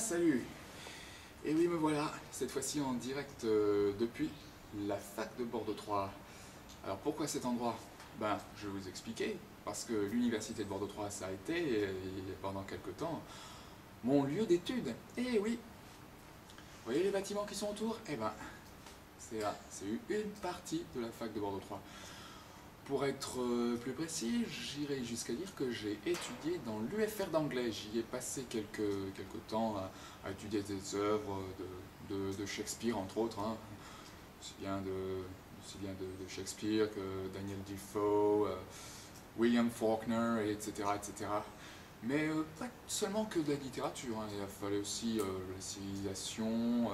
salut! Et oui, me voilà, cette fois-ci en direct depuis la fac de Bordeaux 3. Alors pourquoi cet endroit? Ben, je vais vous expliquer, parce que l'université de Bordeaux 3, ça a été, pendant quelques temps, mon lieu d'études. Et oui, vous voyez les bâtiments qui sont autour? Eh ben, c'est une partie de la fac de Bordeaux 3. Pour être plus précis, j'irai jusqu'à dire que j'ai étudié dans l'UFR d'anglais. J'y ai passé quelques temps à étudier des œuvres de Shakespeare, entre autres, hein. Aussi bien de Shakespeare que Daniel Defoe, William Faulkner, etc., etc. Mais pas seulement que de la littérature, hein. Il a fallu aussi la civilisation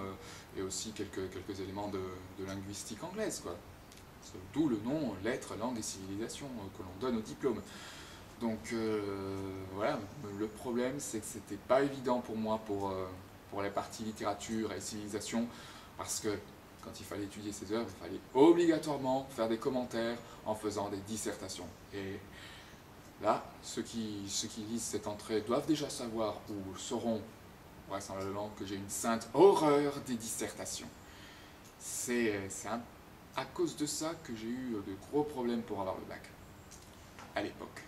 et aussi quelques éléments de linguistique anglaise, quoi. D'où le nom lettres, langues et civilisation que l'on donne au diplôme. Donc voilà, le problème c'est que c'était pas évident pour moi pour la partie littérature et civilisation, parce que quand il fallait étudier ces œuvres, il fallait obligatoirement faire des commentaires en faisant des dissertations. Et là, ceux qui lisent cette entrée doivent déjà savoir ou sauront vraisemblablement que j'ai une sainte horreur des dissertations. C'est à cause de ça que j'ai eu de gros problèmes pour avoir le bac, à l'époque.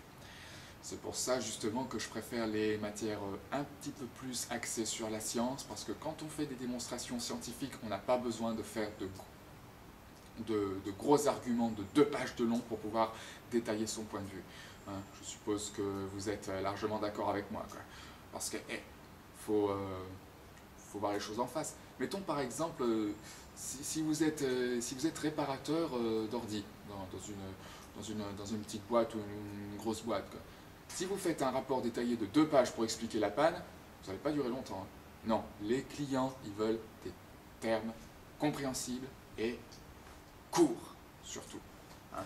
C'est pour ça justement que je préfère les matières un petit peu plus axées sur la science, parce que quand on fait des démonstrations scientifiques, on n'a pas besoin de faire de gros arguments de 2 pages de long pour pouvoir détailler son point de vue. Hein, je suppose que vous êtes largement d'accord avec moi, quoi. Parce que, faut voir les choses en face. Mettons par exemple, si vous êtes réparateur d'ordi dans une petite boîte ou une grosse boîte, quoi. Si vous faites un rapport détaillé de 2 pages pour expliquer la panne, vous n'allez pas durer longtemps, hein. Non, les clients, ils veulent des termes compréhensibles et courts, surtout. Hein.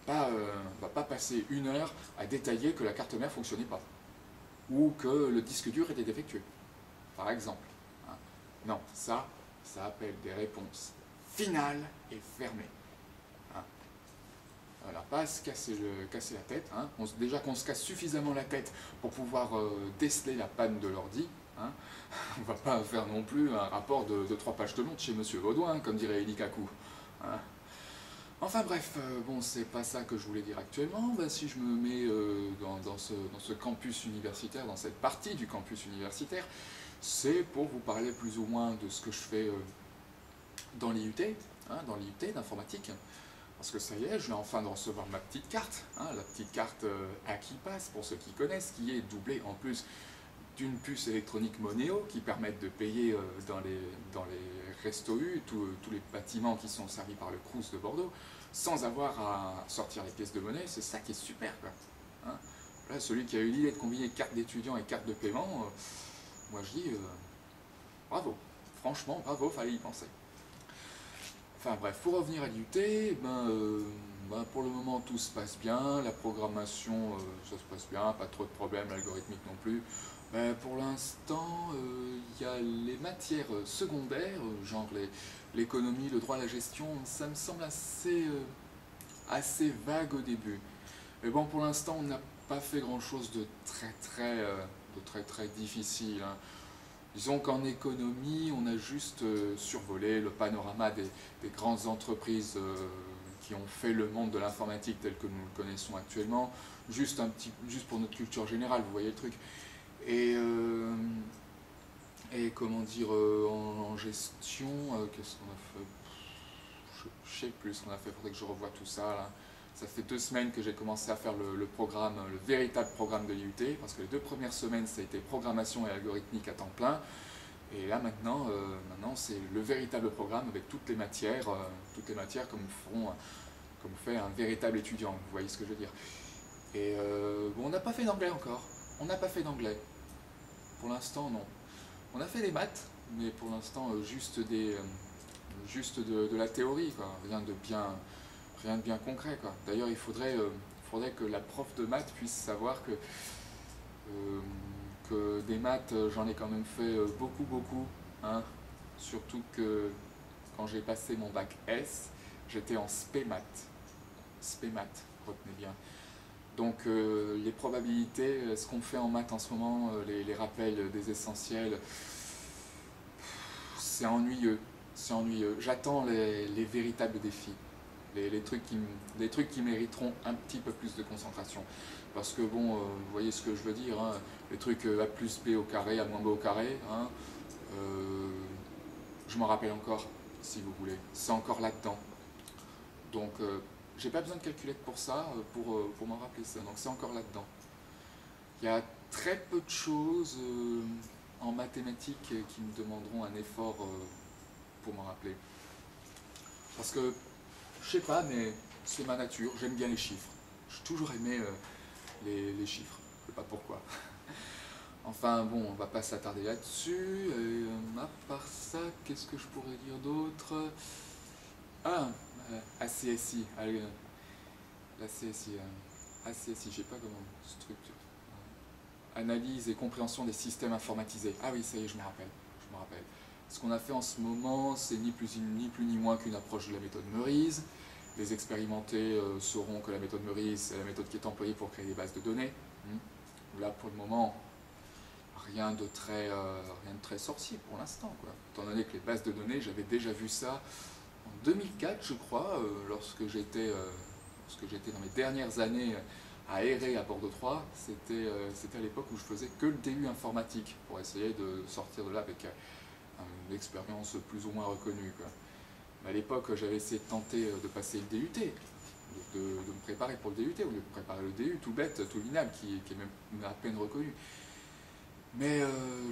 On ne va pas passer 1 heure à détailler que la carte mère ne fonctionnait pas, ou que le disque dur était défectueux, par exemple. Non, ça appelle des réponses finales et fermées. Hein. Voilà, pas se casser la tête. Hein. Déjà qu'on se casse suffisamment la tête pour pouvoir déceler la panne de l'ordi. Hein. On ne va pas faire non plus un rapport de 3 pages de long de chez Monsieur Baudouin, comme dirait Eli Kaku. Hein. Enfin bref, bon, c'est pas ça que je voulais dire actuellement. Ben, si je me mets dans ce campus universitaire, dans cette partie du campus universitaire, c'est pour vous parler plus ou moins de ce que je fais dans l'IUT, hein, dans l'IUT d'informatique. Parce que ça y est, je vais enfin de recevoir ma petite carte, hein, la petite carte Akipass, pour ceux qui connaissent, qui est doublée en plus d'une puce électronique Monéo qui permettent de payer dans les restos U, tous les bâtiments qui sont servis par le Crous de Bordeaux, sans avoir à sortir les pièces de monnaie. C'est ça qui est super, quoi. Hein. Là, celui qui a eu l'idée de combiner carte d'étudiant et carte de paiement, moi je dis bravo, franchement bravo, fallait y penser. Enfin bref, pour revenir à l'IUT, pour le moment tout se passe bien, la programmation ça se passe bien, pas trop de problèmes, l'algorithmique non plus. Mais pour l'instant, il y a les matières secondaires, genre l'économie, le droit à la gestion, ça me semble assez vague au début. Mais bon, pour l'instant, on n'a pas fait grand-chose de très difficile. Hein. Disons qu'en économie, on a juste survolé le panorama des grandes entreprises qui ont fait le monde de l'informatique tel que nous le connaissons actuellement, juste pour notre culture générale, vous voyez le truc. Et comment dire, en gestion, qu'est-ce qu'on a fait? Je sais plus ce qu'on a fait, il faudrait que je revoie tout ça, là. Ça fait 2 semaines que j'ai commencé à faire le programme, le véritable programme de l'IUT, parce que les 2 premières semaines, ça a été programmation et algorithmique à temps plein. Et là, maintenant c'est le véritable programme avec toutes les matières comme fait un véritable étudiant, vous voyez ce que je veux dire. Et bon, on n'a pas fait d'anglais encore, on n'a pas fait d'anglais. Pour l'instant, non. On a fait des maths, mais pour l'instant, juste de la théorie, quoi. Rien de bien concret, quoi. D'ailleurs, il faudrait que la prof de maths puisse savoir que des maths, j'en ai quand même fait beaucoup, hein. Surtout que quand j'ai passé mon bac S, j'étais en spé maths, retenez bien. Donc les probabilités, ce qu'on fait en maths en ce moment, les rappels des essentiels, c'est ennuyeux. C'est ennuyeux. J'attends les véritables défis. Les trucs qui mériteront un petit peu plus de concentration. Parce que bon, vous voyez ce que je veux dire, hein, les trucs A plus B au carré, A moins B au carré, hein, je m'en rappelle encore, si vous voulez. C'est encore là-dedans. Donc, j'ai pas besoin de calculette pour ça, pour m'en rappeler ça. Donc, c'est encore là-dedans. Il y a très peu de choses en mathématiques qui me demanderont un effort pour m'en rappeler. Parce que, je sais pas, mais c'est ma nature, j'aime bien les chiffres. J'ai toujours aimé les chiffres, je sais pas pourquoi. Enfin bon, on va pas s'attarder là-dessus. À part ça, qu'est-ce que je pourrais dire d'autre? Ah, ACSI, la CSI, ACSI, je sais pas comment structure. Analyse et compréhension des systèmes informatisés. Ah oui, ça y est, je me rappelle. Ce qu'on a fait en ce moment, c'est ni plus ni moins qu'une approche de la méthode Meurize. Les expérimentés sauront que la méthode Meurize, c'est la méthode qui est employée pour créer des bases de données. Là, pour le moment, rien de très sorcier pour l'instant, quoi. Étant donné que les bases de données, j'avais déjà vu ça en 2004, je crois, lorsque j'étais dans mes dernières années à errer à Bordeaux 3, c'était à l'époque où je faisais que le DU informatique, pour essayer de sortir de là avec une expérience plus ou moins reconnue, quoi. Mais à l'époque, j'avais essayé de tenter de passer le DUT, de me préparer pour le DUT, au lieu de préparer le DU, tout bête, tout minable, qui est même à peine reconnu. Mais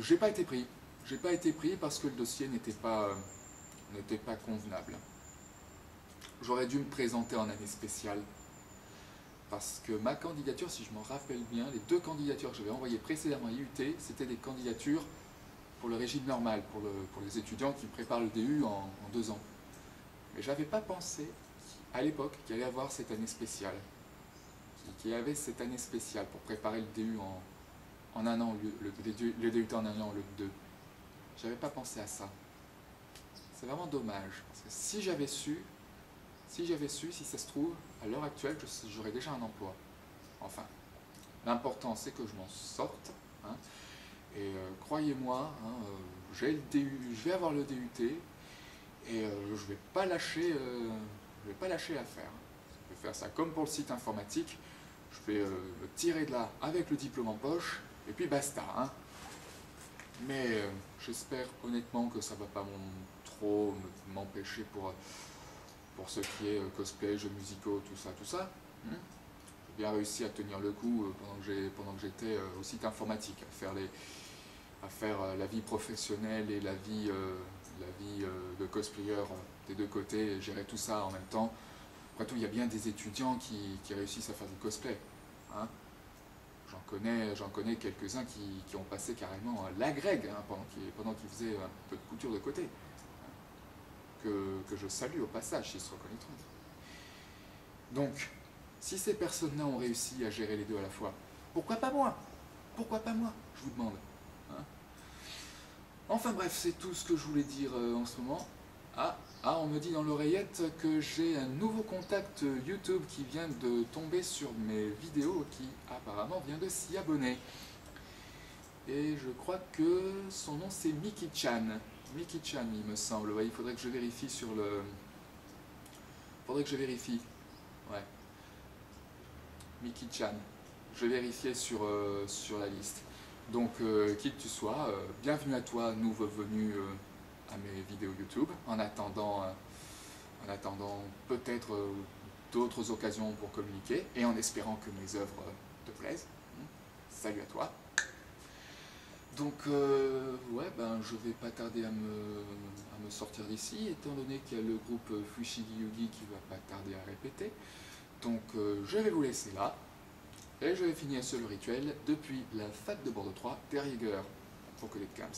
j'ai pas été pris. J'ai pas été pris parce que le dossier n'était pas convenable. J'aurais dû me présenter en année spéciale. Parce que ma candidature, si je m'en rappelle bien, les 2 candidatures que j'avais envoyées précédemment à IUT, c'était des candidatures pour le régime normal, pour les étudiants qui préparent le DU en 2 ans. Mais j'avais pas pensé, à l'époque, qu'il allait y avoir cette année spéciale. Qu'il y avait cette année spéciale pour préparer le DU en 1 an, le DUT en 1 an au lieu de 2. J'avais pas pensé à ça. C'est vraiment dommage. Parce que si j'avais su, si ça se trouve, à l'heure actuelle, j'aurais déjà un emploi. Enfin, l'important c'est que je m'en sorte. Hein, et croyez-moi, hein, je vais avoir le DUT et je vais pas lâcher l'affaire. Je vais faire ça comme pour le site informatique. Je vais me tirer de là avec le diplôme en poche et puis basta. Hein. Mais j'espère honnêtement que ça ne va pas trop m'empêcher pour ce qui est cosplay, jeux musicaux, tout ça. J'ai bien réussi à tenir le coup pendant que j'étais au site informatique, à faire la vie professionnelle et la vie de cosplayer des 2 côtés, gérer tout ça en même temps. Après tout, il y a bien des étudiants qui réussissent à faire du cosplay. Hein. J'en connais quelques-uns qui ont passé carrément l'agrég hein, pendant qu'ils faisaient un peu de couture de côté. Que je salue au passage, s'ils se reconnaîtront. Donc, si ces personnes-là ont réussi à gérer les 2 à la fois, pourquoi pas moi? Pourquoi pas moi, je vous demande. Hein. Enfin bref, c'est tout ce que je voulais dire en ce moment. On me dit dans l'oreillette que j'ai un nouveau contact YouTube qui vient de tomber sur mes vidéos, qui apparemment vient de s'y abonner. Et je crois que son nom c'est Miki-chan. Miki-chan, il me semble. Ouais, il faudrait que je vérifie sur le... Ouais. Miki-chan. Je vais vérifier sur la liste. Donc, qui que tu sois, bienvenue à toi, nouveau venu à mes vidéos YouTube. En attendant peut-être d'autres occasions pour communiquer et en espérant que mes œuvres te plaisent. Salut à toi. Donc, ouais, je vais pas tarder à me sortir d'ici, étant donné qu'il y a le groupe Fushigi Yugi qui va pas tarder à répéter. Donc, je vais vous laisser là, et je vais finir ce rituel depuis la fac de Bordeaux 3, der Jäger, pour que les camps.